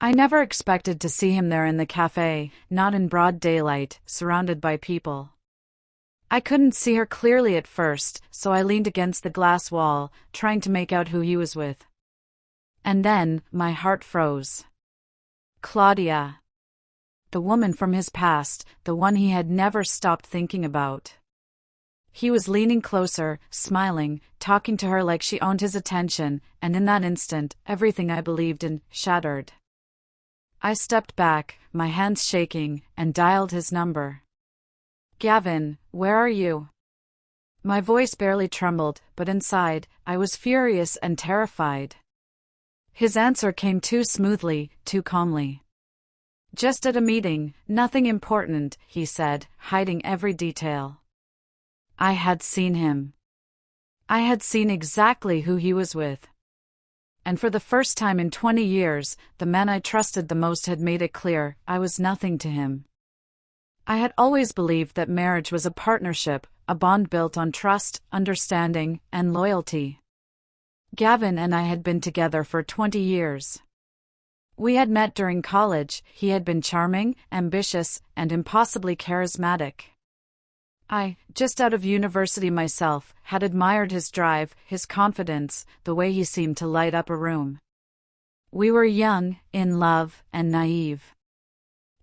I never expected to see him there in the cafe, not in broad daylight, surrounded by people. I couldn't see her clearly at first, so I leaned against the glass wall, trying to make out who he was with. And then, my heart froze. Claudia. The woman from his past, the one he had never stopped thinking about. He was leaning closer, smiling, talking to her like she owned his attention, and in that instant, everything I believed in shattered. I stepped back, my hands shaking, and dialed his number. "Gavin, where are you?" My voice barely trembled, but inside, I was furious and terrified. His answer came too smoothly, too calmly. "Just at a meeting, nothing important," he said, hiding every detail. I had seen him. I had seen exactly who he was with. And for the first time in 20 years, the man I trusted the most had made it clear I was nothing to him. I had always believed that marriage was a partnership, a bond built on trust, understanding, and loyalty. Gavin and I had been together for 20 years. We had met during college. He had been charming, ambitious, and impossibly charismatic. I, just out of university myself, had admired his drive, his confidence, the way he seemed to light up a room. We were young, in love, and naive.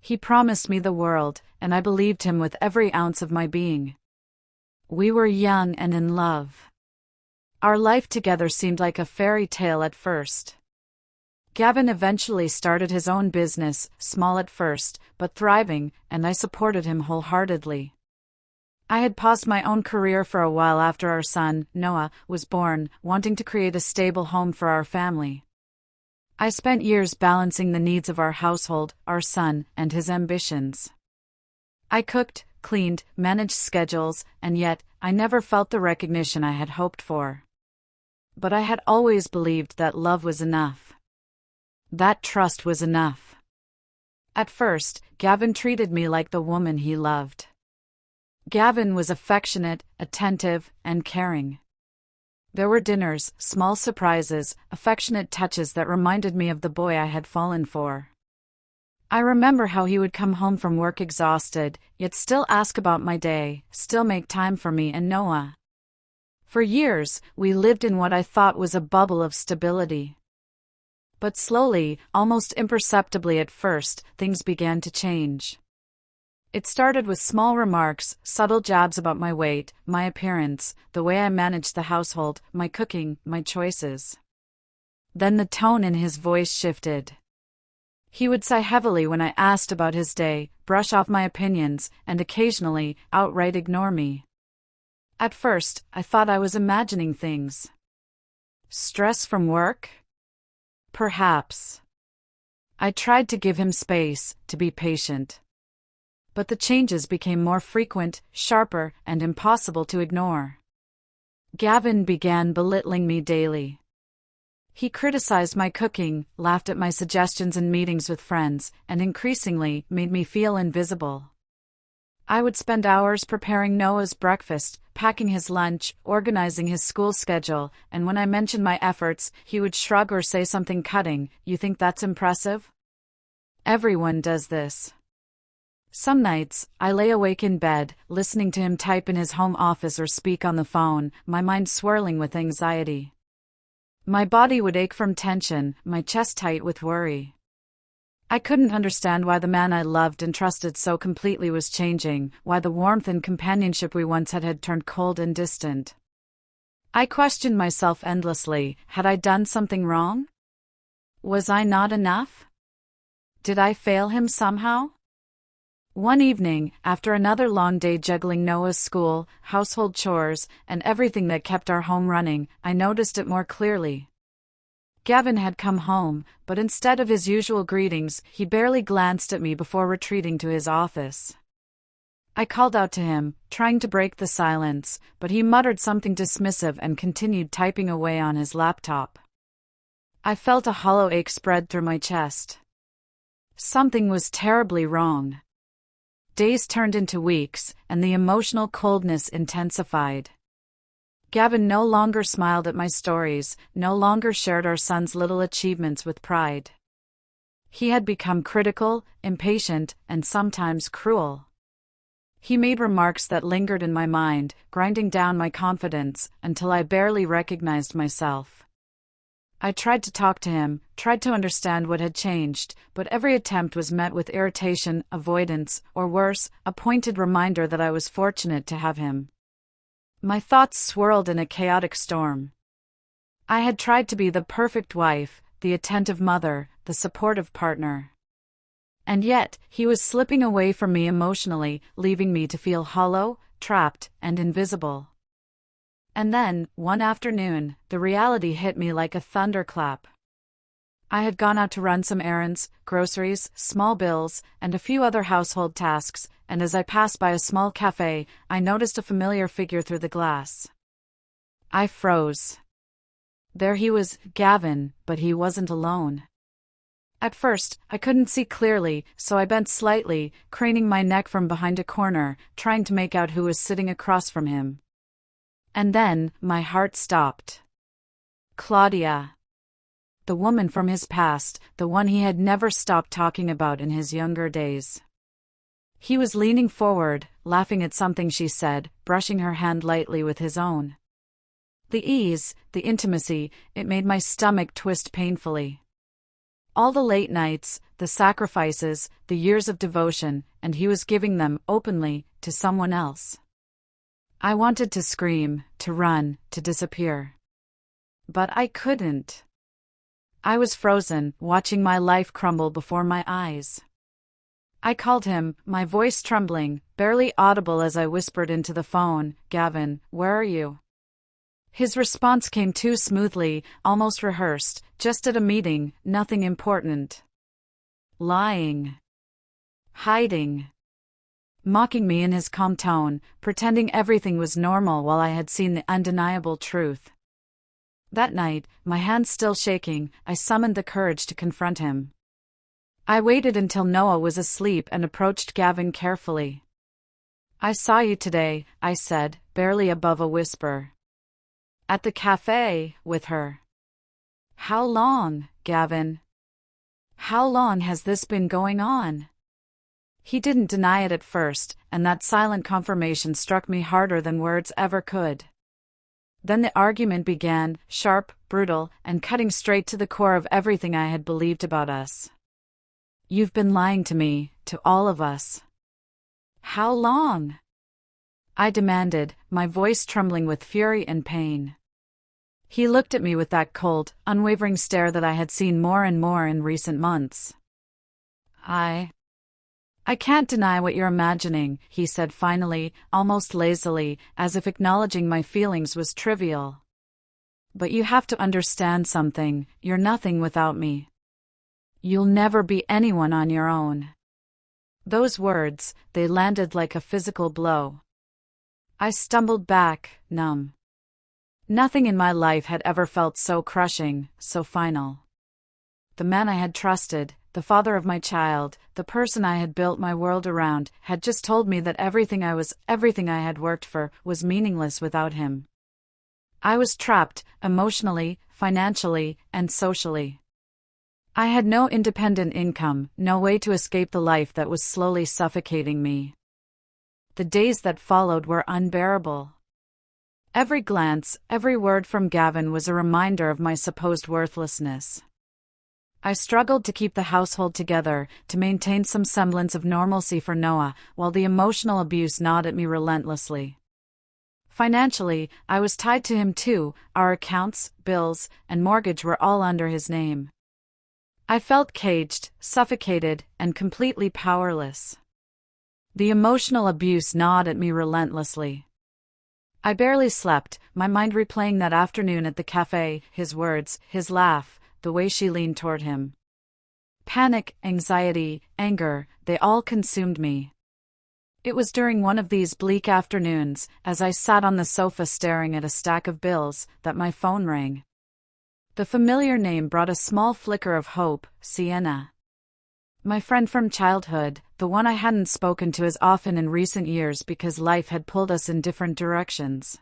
He promised me the world, and I believed him with every ounce of my being. We were young and in love. Our life together seemed like a fairy tale at first. Gavin eventually started his own business, small at first, but thriving, and I supported him wholeheartedly. I had paused my own career for a while after our son, Noah, was born, wanting to create a stable home for our family. I spent years balancing the needs of our household, our son, and his ambitions. I cooked, cleaned, managed schedules, and yet, I never felt the recognition I had hoped for. But I had always believed that love was enough. That trust was enough. At first, Gavin treated me like the woman he loved. Gavin was affectionate, attentive, and caring. There were dinners, small surprises, affectionate touches that reminded me of the boy I had fallen for. I remember how he would come home from work exhausted, yet still ask about my day, still make time for me and Noah. For years, we lived in what I thought was a bubble of stability. But slowly, almost imperceptibly at first, things began to change. It started with small remarks, subtle jabs about my weight, my appearance, the way I managed the household, my cooking, my choices. Then the tone in his voice shifted. He would sigh heavily when I asked about his day, brush off my opinions, and occasionally, outright ignore me. At first, I thought I was imagining things. Stress from work? Perhaps. I tried to give him space, to be patient. But the changes became more frequent, sharper, and impossible to ignore. Gavin began belittling me daily. He criticized my cooking, laughed at my suggestions in meetings with friends, and increasingly made me feel invisible. I would spend hours preparing Noah's breakfast, packing his lunch, organizing his school schedule, and when I mentioned my efforts, he would shrug or say something cutting. "You think that's impressive? Everyone does this." Some nights, I lay awake in bed, listening to him type in his home office or speak on the phone, my mind swirling with anxiety. My body would ache from tension, my chest tight with worry. I couldn't understand why the man I loved and trusted so completely was changing, why the warmth and companionship we once had turned cold and distant. I questioned myself endlessly. Had I done something wrong? Was I not enough? Did I fail him somehow? One evening, after another long day juggling Noah's school, household chores, and everything that kept our home running, I noticed it more clearly. Gavin had come home, but instead of his usual greetings, he barely glanced at me before retreating to his office. I called out to him, trying to break the silence, but he muttered something dismissive and continued typing away on his laptop. I felt a hollow ache spread through my chest. Something was terribly wrong. Days turned into weeks, and the emotional coldness intensified. Gavin no longer smiled at my stories, no longer shared our son's little achievements with pride. He had become critical, impatient, and sometimes cruel. He made remarks that lingered in my mind, grinding down my confidence until I barely recognized myself. I tried to talk to him, tried to understand what had changed, but every attempt was met with irritation, avoidance, or worse, a pointed reminder that I was fortunate to have him. My thoughts swirled in a chaotic storm. I had tried to be the perfect wife, the attentive mother, the supportive partner. And yet, he was slipping away from me emotionally, leaving me to feel hollow, trapped, and invisible. And then, one afternoon, the reality hit me like a thunderclap. I had gone out to run some errands, groceries, small bills, and a few other household tasks, and as I passed by a small cafe, I noticed a familiar figure through the glass. I froze. There he was, Gavin, but he wasn't alone. At first, I couldn't see clearly, so I bent slightly, craning my neck from behind a corner, trying to make out who was sitting across from him. And then, my heart stopped. Claudia. The woman from his past, the one he had never stopped talking about in his younger days. He was leaning forward, laughing at something she said, brushing her hand lightly with his own. The ease, the intimacy, it made my stomach twist painfully. All the late nights, the sacrifices, the years of devotion, and he was giving them, openly, to someone else. I wanted to scream, to run, to disappear. But I couldn't. I was frozen, watching my life crumble before my eyes. I called him, my voice trembling, barely audible as I whispered into the phone, "Gavin, where are you?" His response came too smoothly, almost rehearsed, "Just at a meeting, nothing important." Lying. Hiding. Mocking me in his calm tone, pretending everything was normal while I had seen the undeniable truth. That night, my hands still shaking, I summoned the courage to confront him. I waited until Noah was asleep and approached Gavin carefully. "I saw you today," I said, barely above a whisper. "At the cafe, with her." "How long, Gavin? How long has this been going on?" He didn't deny it at first, and that silent confirmation struck me harder than words ever could. Then the argument began, sharp, brutal, and cutting straight to the core of everything I had believed about us. "You've been lying to me, to all of us." "How long?" I demanded, my voice trembling with fury and pain. He looked at me with that cold, unwavering stare that I had seen more and more in recent months. I can't deny what you're imagining," he said finally, almost lazily, as if acknowledging my feelings was trivial. "But you have to understand something, you're nothing without me. You'll never be anyone on your own." Those words, they landed like a physical blow. I stumbled back, numb. Nothing in my life had ever felt so crushing, so final. The man I had trusted, the father of my child, the person I had built my world around, had just told me that everything I had worked for, was meaningless without him. I was trapped, emotionally, financially, and socially. I had no independent income, no way to escape the life that was slowly suffocating me. The days that followed were unbearable. Every glance, every word from Gavin was a reminder of my supposed worthlessness. I struggled to keep the household together, to maintain some semblance of normalcy for Noah, while the emotional abuse gnawed at me relentlessly. Financially, I was tied to him too, our accounts, bills, and mortgage were all under his name. I felt caged, suffocated, and completely powerless. The emotional abuse gnawed at me relentlessly. I barely slept, my mind replaying that afternoon at the cafe, his words, his laugh, the way she leaned toward him. Panic, anxiety, anger, they all consumed me. It was during one of these bleak afternoons, as I sat on the sofa staring at a stack of bills, that my phone rang. The familiar name brought a small flicker of hope, Sienna. My friend from childhood, the one I hadn't spoken to as often in recent years because life had pulled us in different directions.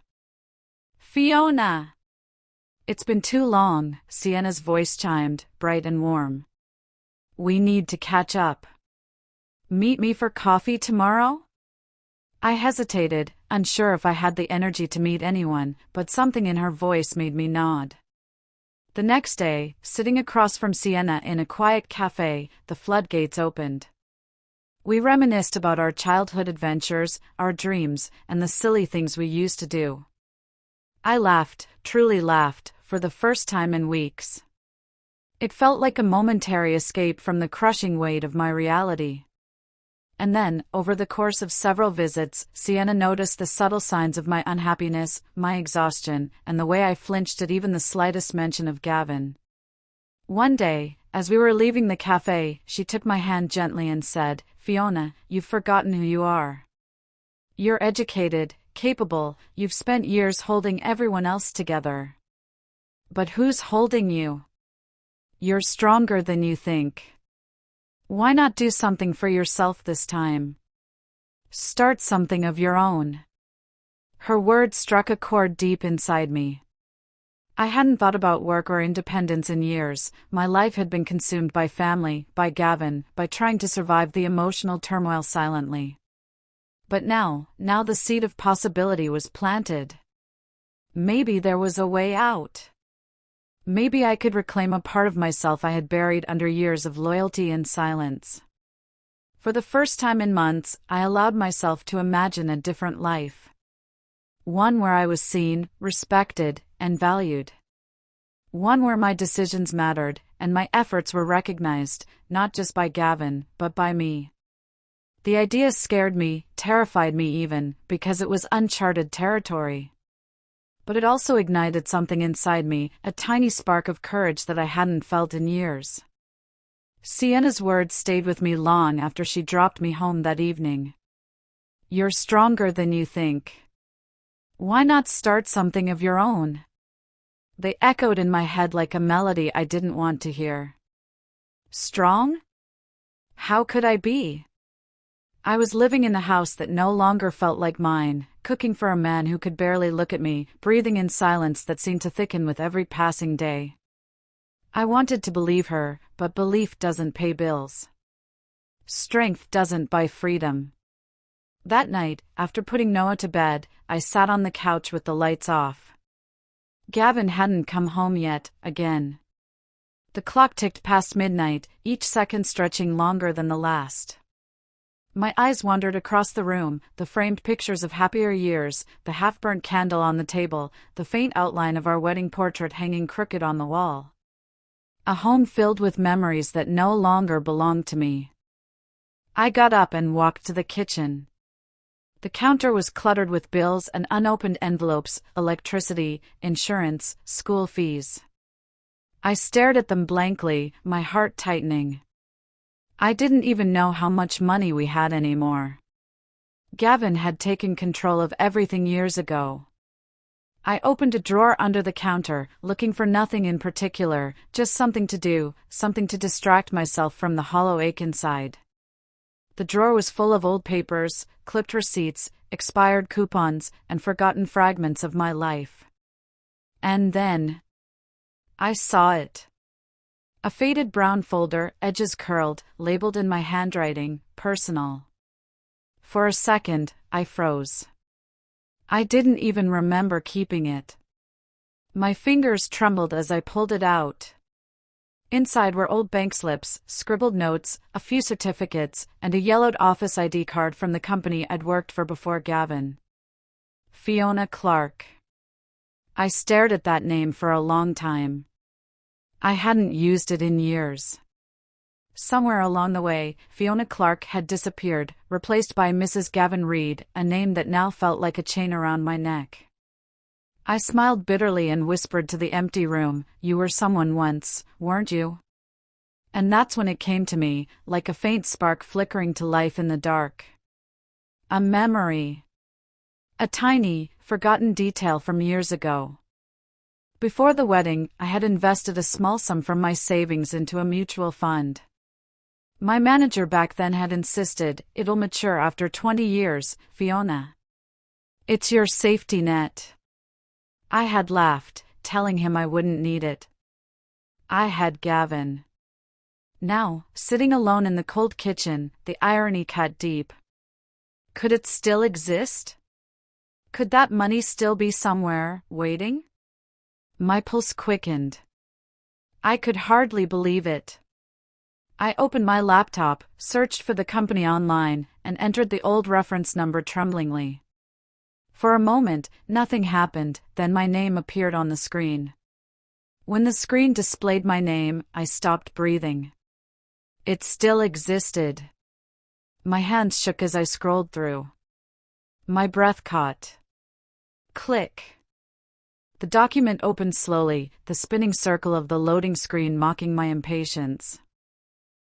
"Fiona!" "It's been too long," Sienna's voice chimed, bright and warm. We need to catch up. Meet me for coffee tomorrow? I hesitated, unsure if I had the energy to meet anyone, but something in her voice made me nod. The next day, sitting across from Sienna in a quiet cafe, the floodgates opened. We reminisced about our childhood adventures, our dreams, and the silly things we used to do. I laughed, truly laughed, for the first time in weeks. It felt like a momentary escape from the crushing weight of my reality. And then, over the course of several visits, Sienna noticed the subtle signs of my unhappiness, my exhaustion, and the way I flinched at even the slightest mention of Gavin. One day, as we were leaving the cafe, she took my hand gently and said, "Fiona, you've forgotten who you are. You're educated, capable, you've spent years holding everyone else together. But who's holding you? You're stronger than you think. Why not do something for yourself this time? Start something of your own." Her words struck a chord deep inside me. I hadn't thought about work or independence in years. My life had been consumed by family, by Gavin, by trying to survive the emotional turmoil silently. But now the seed of possibility was planted. Maybe there was a way out. Maybe I could reclaim a part of myself I had buried under years of loyalty and silence. For the first time in months, I allowed myself to imagine a different life. One where I was seen, respected, and valued. One where my decisions mattered, and my efforts were recognized, not just by Gavin, but by me. The idea scared me, terrified me even, because it was uncharted territory. But it also ignited something inside me, a tiny spark of courage that I hadn't felt in years. Sienna's words stayed with me long after she dropped me home that evening. You're stronger than you think. Why not start something of your own? They echoed in my head like a melody I didn't want to hear. Strong? How could I be? I was living in a house that no longer felt like mine, cooking for a man who could barely look at me, breathing in silence that seemed to thicken with every passing day. I wanted to believe her, but belief doesn't pay bills. Strength doesn't buy freedom. That night, after putting Noah to bed, I sat on the couch with the lights off. Gavin hadn't come home yet, again. The clock ticked past midnight, each second stretching longer than the last. My eyes wandered across the room, the framed pictures of happier years, the half-burnt candle on the table, the faint outline of our wedding portrait hanging crooked on the wall. A home filled with memories that no longer belonged to me. I got up and walked to the kitchen. The counter was cluttered with bills and unopened envelopes, electricity, insurance, school fees. I stared at them blankly, my heart tightening. I didn't even know how much money we had anymore. Gavin had taken control of everything years ago. I opened a drawer under the counter, looking for nothing in particular, just something to do, something to distract myself from the hollow ache inside. The drawer was full of old papers, clipped receipts, expired coupons, and forgotten fragments of my life. And then I saw it. A faded brown folder, edges curled, labeled in my handwriting, personal. For a second, I froze. I didn't even remember keeping it. My fingers trembled as I pulled it out. Inside were old bank slips, scribbled notes, a few certificates, and a yellowed office ID card from the company I'd worked for before Gavin. Fiona Clark. I stared at that name for a long time. I hadn't used it in years. Somewhere along the way, Fiona Clark had disappeared, replaced by Mrs. Gavin Reed, a name that now felt like a chain around my neck. I smiled bitterly and whispered to the empty room, "You were someone once, weren't you?" And that's when it came to me, like a faint spark flickering to life in the dark. A memory. A tiny, forgotten detail from years ago. Before the wedding, I had invested a small sum from my savings into a mutual fund. My manager back then had insisted, "It'll mature after 20 years, Fiona. It's your safety net." I had laughed, telling him I wouldn't need it. I had Gavin. Now, sitting alone in the cold kitchen, the irony cut deep. Could it still exist? Could that money still be somewhere, waiting? My pulse quickened. I could hardly believe it. I opened my laptop, searched for the company online, and entered the old reference number tremblingly. For a moment, nothing happened, then my name appeared on the screen. When the screen displayed my name, I stopped breathing. It still existed. My hands shook as I scrolled through. My breath caught. Click. The document opened slowly, the spinning circle of the loading screen mocking my impatience.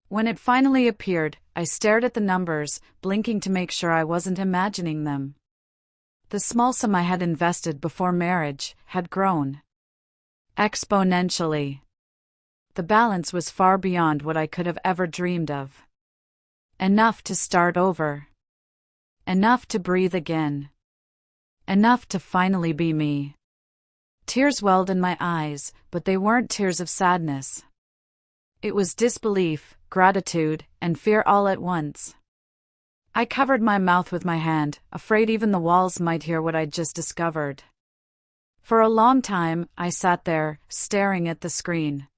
When it finally appeared, I stared at the numbers, blinking to make sure I wasn't imagining them. The small sum I had invested before marriage had grown exponentially. The balance was far beyond what I could have ever dreamed of. Enough to start over. Enough to breathe again. Enough to finally be me. Tears welled in my eyes, but they weren't tears of sadness. It was disbelief, gratitude, and fear all at once. I covered my mouth with my hand, afraid even the walls might hear what I'd just discovered. For a long time, I sat there, staring at the screen.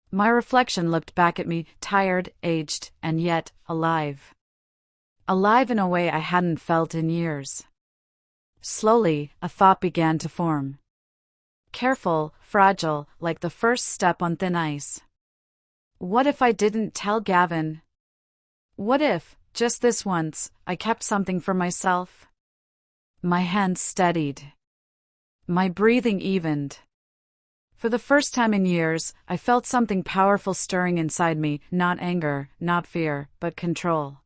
My reflection looked back at me, tired, aged, and yet alive. Alive in a way I hadn't felt in years. Slowly, a thought began to form. Careful, fragile, like the first step on thin ice. What if I didn't tell Gavin? What if, just this once, I kept something for myself? My hands steadied. My breathing evened. For the first time in years, I felt something powerful stirring inside me, not anger, not fear, but control.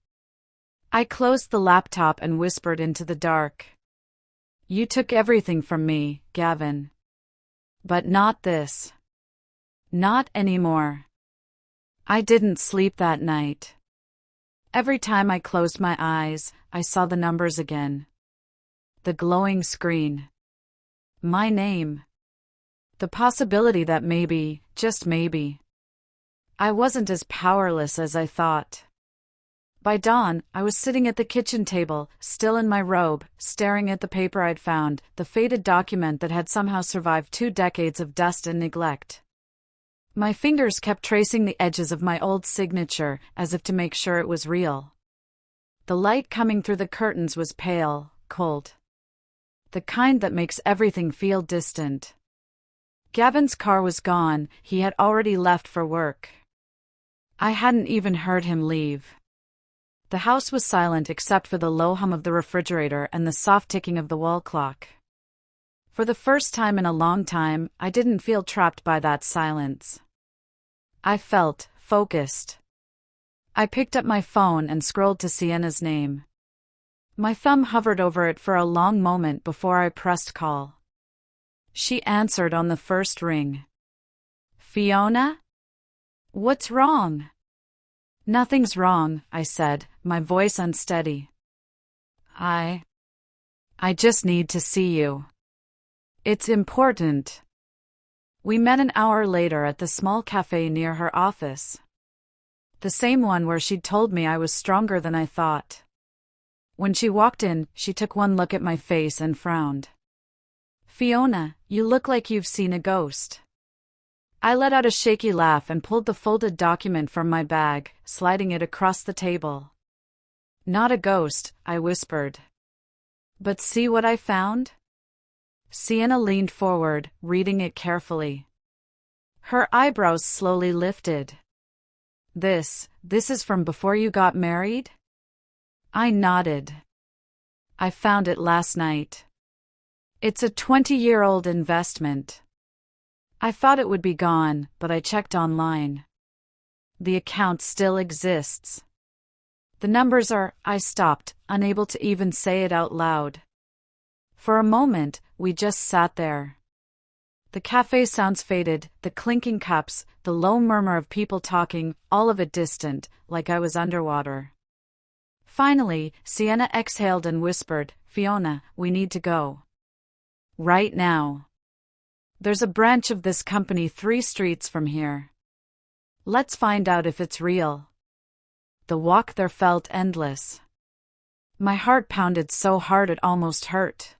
I closed the laptop and whispered into the dark. You took everything from me, Gavin. But not this. Not anymore. I didn't sleep that night. Every time I closed my eyes, I saw the numbers again. The glowing screen. My name. The possibility that maybe, just maybe, I wasn't as powerless as I thought. By dawn, I was sitting at the kitchen table, still in my robe, staring at the paper I'd found, the faded document that had somehow survived 2 decades of dust and neglect. My fingers kept tracing the edges of my old signature, as if to make sure it was real. The light coming through the curtains was pale, cold. The kind that makes everything feel distant. Gavin's car was gone, he had already left for work. I hadn't even heard him leave. The house was silent except for the low hum of the refrigerator and the soft ticking of the wall clock. For the first time in a long time, I didn't feel trapped by that silence. I felt focused. I picked up my phone and scrolled to Sienna's name. My thumb hovered over it for a long moment before I pressed call. She answered on the first ring. Fiona? What's wrong? Nothing's wrong, I said, my voice unsteady. I just need to see you. It's important. We met an hour later at the small cafe near her office. The same one where she'd told me I was stronger than I thought. When she walked in, she took one look at my face and frowned. Fiona, you look like you've seen a ghost. I let out a shaky laugh and pulled the folded document from my bag, sliding it across the table. Not a ghost, I whispered. But see what I found? Sienna leaned forward, reading it carefully. Her eyebrows slowly lifted. This is from before you got married? I nodded. I found it last night. It's a 20-year-old investment. I thought it would be gone, but I checked online. The account still exists. The numbers are, I stopped, unable to even say it out loud. For a moment, we just sat there. The cafe sounds faded, the clinking cups, the low murmur of people talking, all of it distant, like I was underwater. Finally, Sienna exhaled and whispered, Fiona, we need to go. Right now. There's a branch of this company 3 streets from here. Let's find out if it's real. The walk there felt endless. My heart pounded so hard it almost hurt.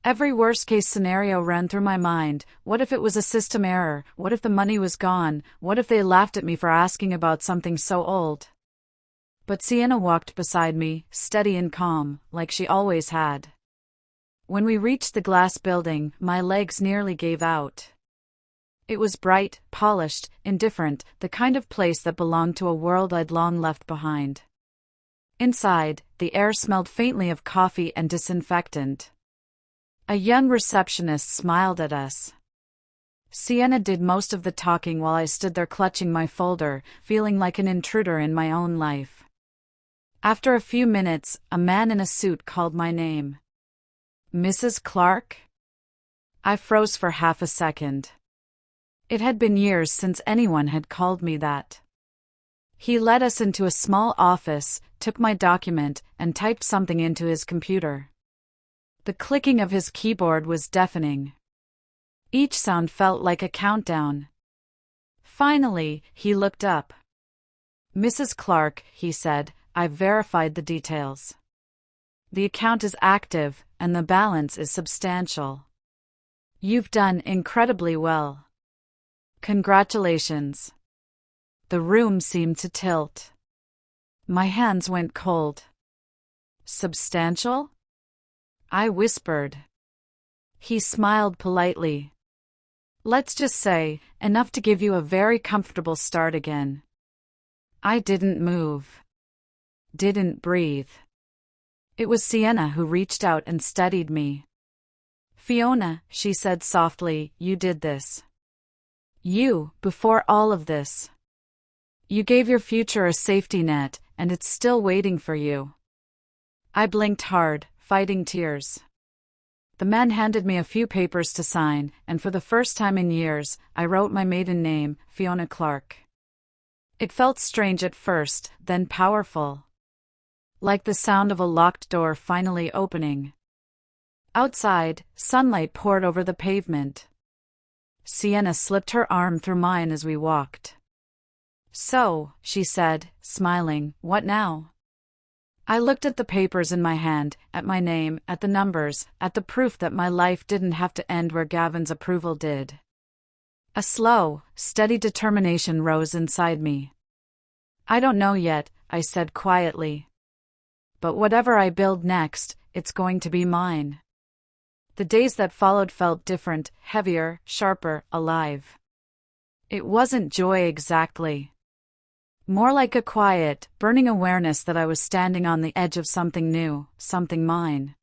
Every worst-case scenario ran through my mind. What if it was a system error? What if the money was gone? What if they laughed at me for asking about something so old? But Sienna walked beside me, steady and calm, like she always had. When we reached the glass building, my legs nearly gave out. It was bright, polished, indifferent, the kind of place that belonged to a world I'd long left behind. Inside, the air smelled faintly of coffee and disinfectant. A young receptionist smiled at us. Sienna did most of the talking while I stood there clutching my folder, feeling like an intruder in my own life. After a few minutes, a man in a suit called my name. Mrs. Clark? I froze for half a second. It had been years since anyone had called me that. He led us into a small office, took my document, and typed something into his computer. The clicking of his keyboard was deafening. Each sound felt like a countdown. Finally, he looked up. Mrs. Clark, he said, I've verified the details. The account is active, and the balance is substantial. You've done incredibly well. Congratulations. The room seemed to tilt. My hands went cold. Substantial? I whispered. He smiled politely. Let's just say, enough to give you a very comfortable start again. I didn't move. Didn't breathe. It was Sienna who reached out and steadied me. Fiona, she said softly, you did this. You, before all of this. You gave your future a safety net, and it's still waiting for you. I blinked hard, fighting tears. The man handed me a few papers to sign, and for the first time in years, I wrote my maiden name, Fiona Clark. It felt strange at first, then powerful. Like the sound of a locked door finally opening. Outside, sunlight poured over the pavement. Sienna slipped her arm through mine as we walked. So, she said, smiling, what now? I looked at the papers in my hand, at my name, at the numbers, at the proof that my life didn't have to end where Gavin's approval did. A slow, steady determination rose inside me. I don't know yet, I said quietly. But whatever I build next, it's going to be mine. The days that followed felt different, heavier, sharper, alive. It wasn't joy exactly. More like a quiet, burning awareness that I was standing on the edge of something new, something mine.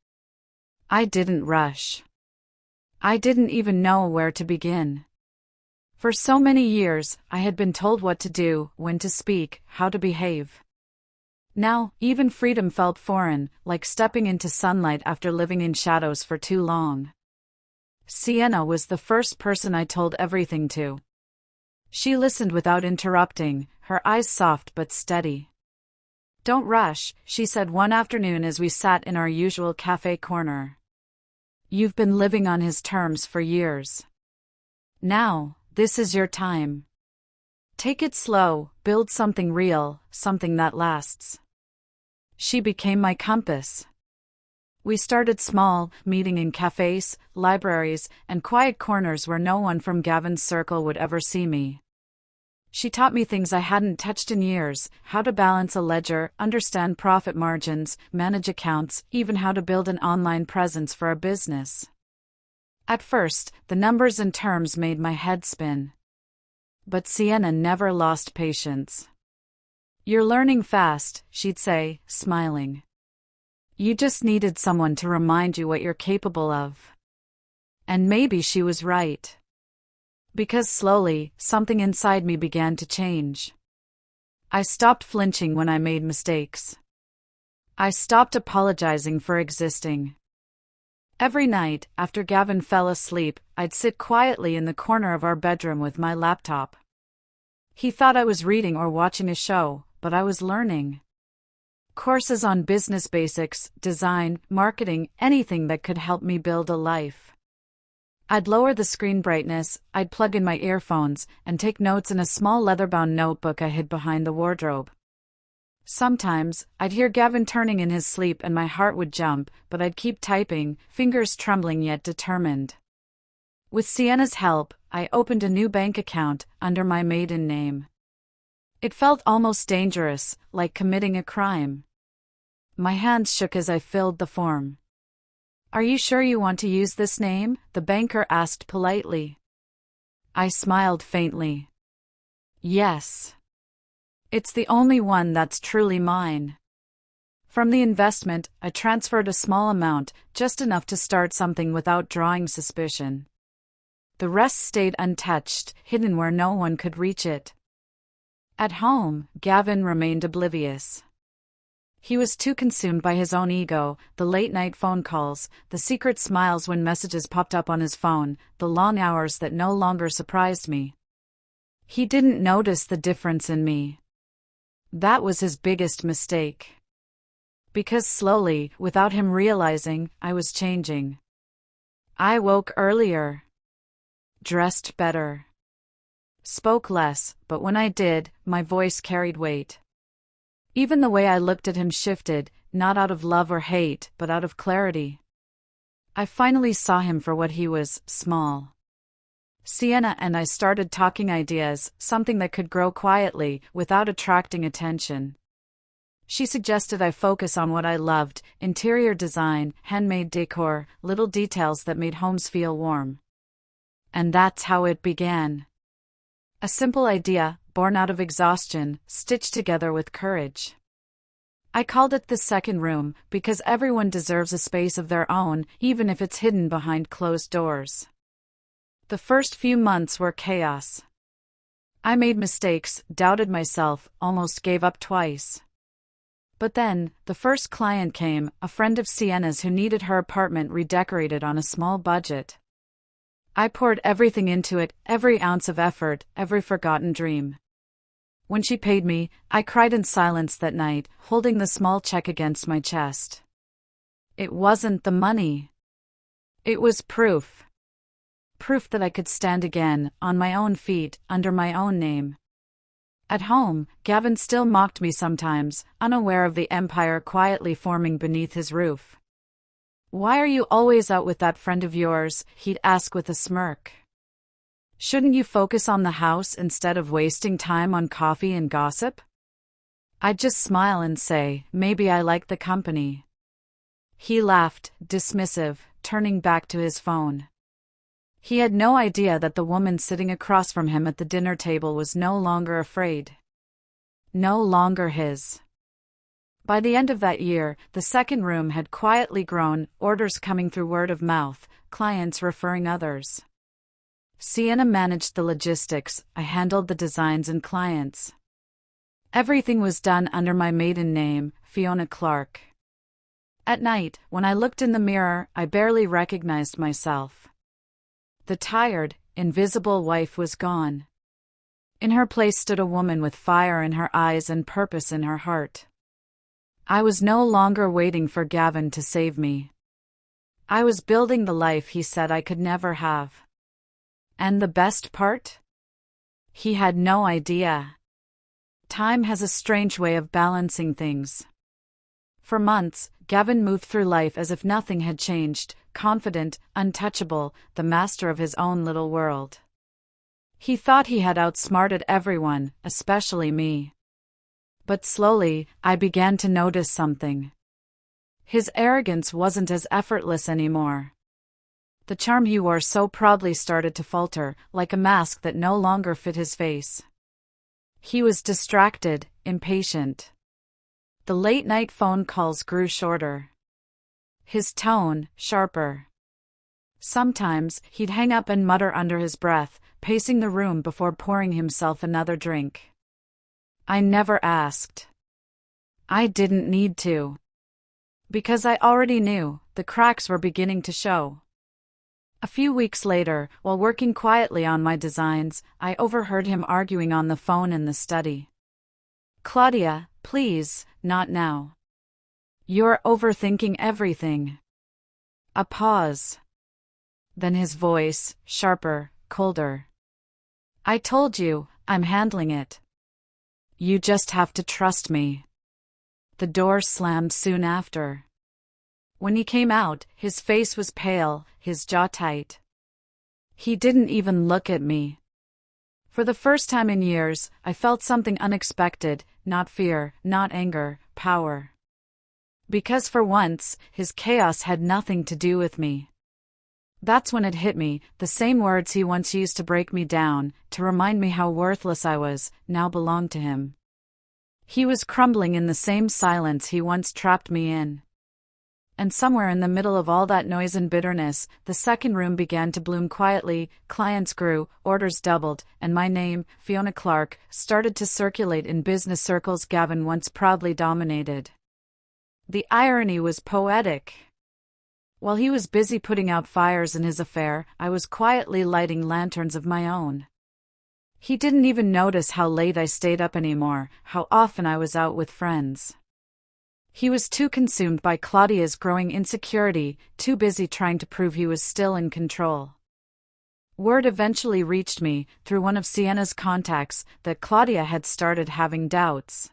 I didn't rush. I didn't even know where to begin. For so many years, I had been told what to do, when to speak, how to behave. Now, even freedom felt foreign, like stepping into sunlight after living in shadows for too long. Sienna was the first person I told everything to. She listened without interrupting, her eyes soft but steady. Don't rush, she said one afternoon as we sat in our usual cafe corner. You've been living on his terms for years. Now, this is your time. Take it slow, build something real, something that lasts. She became my compass. We started small, meeting in cafes, libraries, and quiet corners where no one from Gavin's circle would ever see me. She taught me things I hadn't touched in years, how to balance a ledger, understand profit margins, manage accounts, even how to build an online presence for a business. At first, the numbers and terms made my head spin. But Sienna never lost patience. You're learning fast, she'd say, smiling. You just needed someone to remind you what you're capable of. And maybe she was right. Because slowly, something inside me began to change. I stopped flinching when I made mistakes. I stopped apologizing for existing. Every night, after Gavin fell asleep, I'd sit quietly in the corner of our bedroom with my laptop. He thought I was reading or watching a show, but I was learning. Courses on business basics, design, marketing, anything that could help me build a life. I'd lower the screen brightness, I'd plug in my earphones, and take notes in a small leather-bound notebook I hid behind the wardrobe. Sometimes, I'd hear Gavin turning in his sleep and my heart would jump, but I'd keep typing, fingers trembling yet determined. With Sienna's help, I opened a new bank account under my maiden name. It felt almost dangerous, like committing a crime. My hands shook as I filled the form. "Are you sure you want to use this name?" the banker asked politely. I smiled faintly. "Yes. It's the only one that's truly mine." From the investment, I transferred a small amount, just enough to start something without drawing suspicion. The rest stayed untouched, hidden where no one could reach it. At home, Gavin remained oblivious. He was too consumed by his own ego, the late-night phone calls, the secret smiles when messages popped up on his phone, the long hours that no longer surprised me. He didn't notice the difference in me. That was his biggest mistake. Because slowly, without him realizing, I was changing. I woke earlier. Dressed better. Spoke less, but when I did, my voice carried weight. Even the way I looked at him shifted, not out of love or hate, but out of clarity. I finally saw him for what he was, small. Sienna and I started talking ideas, something that could grow quietly, without attracting attention. She suggested I focus on what I loved: interior design, handmade decor, little details that made homes feel warm. And that's how it began. A simple idea, born out of exhaustion, stitched together with courage. I called it the second room, because everyone deserves a space of their own, even if it's hidden behind closed doors. The first few months were chaos. I made mistakes, doubted myself, almost gave up twice. But then, the first client came, a friend of Sienna's who needed her apartment redecorated on a small budget. I poured everything into it, every ounce of effort, every forgotten dream. When she paid me, I cried in silence that night, holding the small check against my chest. It wasn't the money. It was proof. Proof that I could stand again, on my own feet, under my own name. At home, Gavin still mocked me sometimes, unaware of the empire quietly forming beneath his roof. "Why are you always out with that friend of yours?" he'd ask with a smirk. "Shouldn't you focus on the house instead of wasting time on coffee and gossip?" I'd just smile and say, "Maybe I like the company." He laughed, dismissive, turning back to his phone. He had no idea that the woman sitting across from him at the dinner table was no longer afraid. No longer his. By the end of that year, the second room had quietly grown, orders coming through word of mouth, clients referring others. Sienna managed the logistics, I handled the designs and clients. Everything was done under my maiden name, Fiona Clark. At night, when I looked in the mirror, I barely recognized myself. The tired, invisible wife was gone. In her place stood a woman with fire in her eyes and purpose in her heart. I was no longer waiting for Gavin to save me. I was building the life he said I could never have. And the best part? He had no idea. Time has a strange way of balancing things. For months, Gavin moved through life as if nothing had changed, confident, untouchable, the master of his own little world. He thought he had outsmarted everyone, especially me. But slowly, I began to notice something. His arrogance wasn't as effortless anymore. The charm he wore so proudly started to falter, like a mask that no longer fit his face. He was distracted, impatient. The late-night phone calls grew shorter. His tone, sharper. Sometimes, he'd hang up and mutter under his breath, pacing the room before pouring himself another drink. I never asked. I didn't need to. Because I already knew, the cracks were beginning to show. A few weeks later, while working quietly on my designs, I overheard him arguing on the phone in the study. "Claudia, please, not now. You're overthinking everything." A pause. Then his voice, sharper, colder. "I told you, I'm handling it. You just have to trust me." The door slammed soon after. When he came out, his face was pale, his jaw tight. He didn't even look at me. For the first time in years, I felt something unexpected, not fear, not anger, power. Because for once, his chaos had nothing to do with me. That's when it hit me, the same words he once used to break me down, to remind me how worthless I was, now belonged to him. He was crumbling in the same silence he once trapped me in. And somewhere in the middle of all that noise and bitterness, the second room began to bloom quietly, clients grew, orders doubled, and my name, Fiona Clark, started to circulate in business circles Gavin once proudly dominated. The irony was poetic. While he was busy putting out fires in his affair, I was quietly lighting lanterns of my own. He didn't even notice how late I stayed up anymore, how often I was out with friends. He was too consumed by Claudia's growing insecurity, too busy trying to prove he was still in control. Word eventually reached me, through one of Sienna's contacts, that Claudia had started having doubts.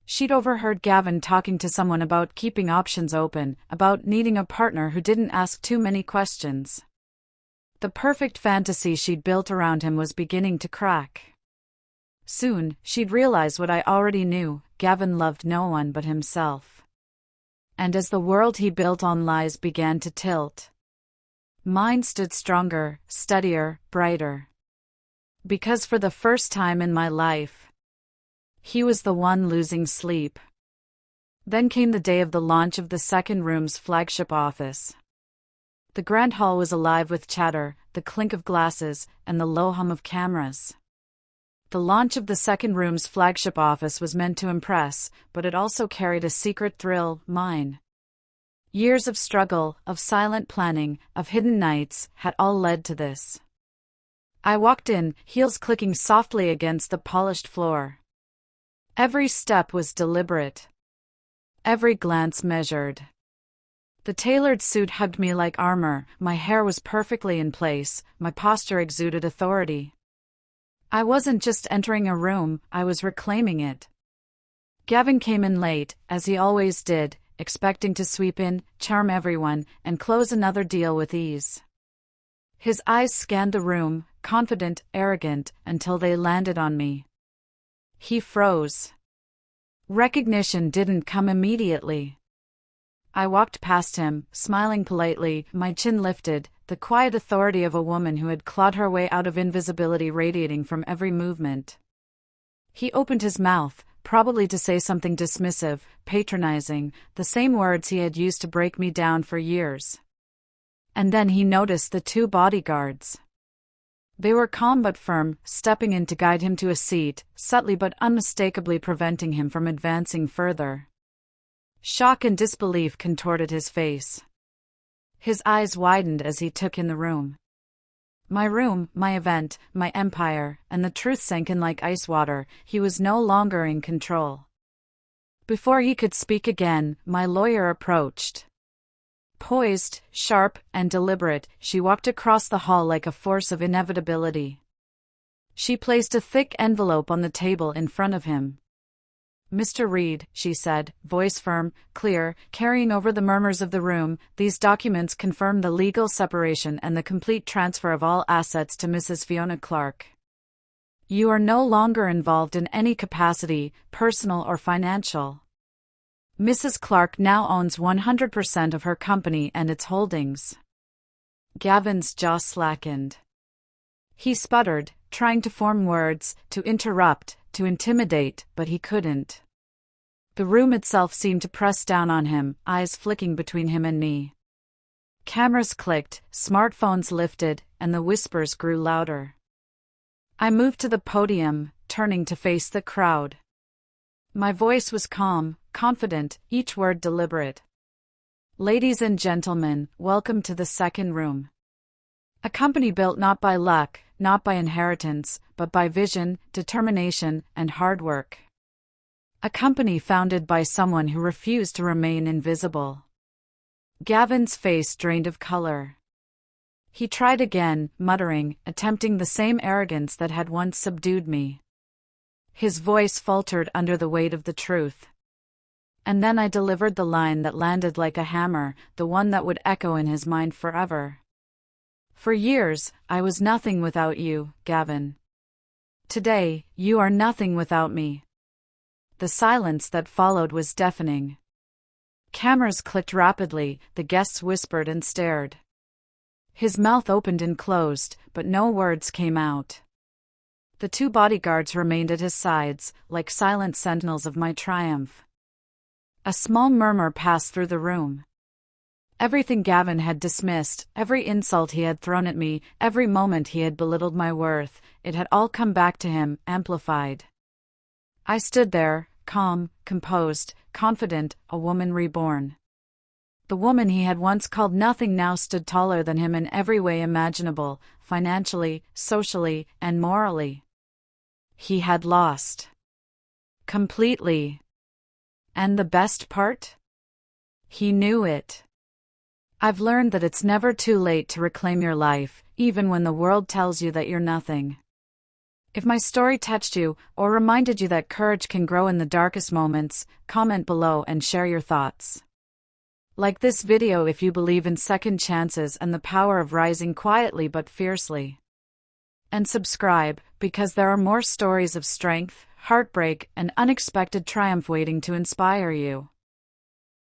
She'd overheard Gavin talking to someone about keeping options open, about needing a partner who didn't ask too many questions. The perfect fantasy she'd built around him was beginning to crack. Soon, she'd realize what I already knew: Gavin loved no one but himself. And as the world he built on lies began to tilt, mine stood stronger, steadier, brighter. Because for the first time in my life, he was the one losing sleep. Then came the day of the launch of the second room's flagship office. The grand hall was alive with chatter, the clink of glasses, and the low hum of cameras. The launch of the second room's flagship office was meant to impress, but it also carried a secret thrill, mine. Years of struggle, of silent planning, of hidden nights, had all led to this. I walked in, heels clicking softly against the polished floor. Every step was deliberate. Every glance measured. The tailored suit hugged me like armor, my hair was perfectly in place, my posture exuded authority. I wasn't just entering a room, I was reclaiming it. Gavin came in late, as he always did, expecting to sweep in, charm everyone, and close another deal with ease. His eyes scanned the room, confident, arrogant, until they landed on me. He froze. Recognition didn't come immediately. I walked past him, smiling politely, my chin lifted, the quiet authority of a woman who had clawed her way out of invisibility radiating from every movement. He opened his mouth, probably to say something dismissive, patronizing, the same words he had used to break me down for years. And then he noticed the two bodyguards. They were calm but firm, stepping in to guide him to a seat, subtly but unmistakably preventing him from advancing further. Shock and disbelief contorted his face. His eyes widened as he took in the room. My room, my event, my empire, and the truth sank in like ice water. He was no longer in control. Before he could speak again, my lawyer approached. Poised, sharp, and deliberate, she walked across the hall like a force of inevitability. She placed a thick envelope on the table in front of him. "Mr. Reed," she said, voice firm, clear, carrying over the murmurs of the room, "these documents confirm the legal separation and the complete transfer of all assets to Mrs. Fiona Clark. You are no longer involved in any capacity, personal or financial. Mrs. Clark now owns 100% of her company and its holdings." Gavin's jaw slackened. He sputtered, trying to form words, to interrupt, to intimidate, but he couldn't. The room itself seemed to press down on him, eyes flicking between him and me. Cameras clicked, smartphones lifted, and the whispers grew louder. I moved to the podium, turning to face the crowd. My voice was calm, confident, each word deliberate. "Ladies and gentlemen, welcome to the second room. A company built not by luck, not by inheritance, but by vision, determination, and hard work. A company founded by someone who refused to remain invisible." Gavin's face drained of color. He tried again, muttering, attempting the same arrogance that had once subdued me. His voice faltered under the weight of the truth. And then I delivered the line that landed like a hammer, the one that would echo in his mind forever. For years, I was nothing without you, Gavin. Today, you are nothing without me. The silence that followed was deafening. Cameras clicked rapidly, the guests whispered and stared. His mouth opened and closed, but no words came out. The two bodyguards remained at his sides, like silent sentinels of my triumph. A small murmur passed through the room. Everything Gavin had dismissed, every insult he had thrown at me, every moment he had belittled my worth, it had all come back to him, amplified. I stood there, calm, composed, confident, a woman reborn. The woman he had once called nothing now stood taller than him in every way imaginable, financially, socially, and morally. He had lost. Completely. And the best part? He knew it. I've learned that it's never too late to reclaim your life, even when the world tells you that you're nothing. If my story touched you, or reminded you that courage can grow in the darkest moments, comment below and share your thoughts. Like this video if you believe in second chances and the power of rising quietly but fiercely. And subscribe, because there are more stories of strength, heartbreak, and unexpected triumph waiting to inspire you.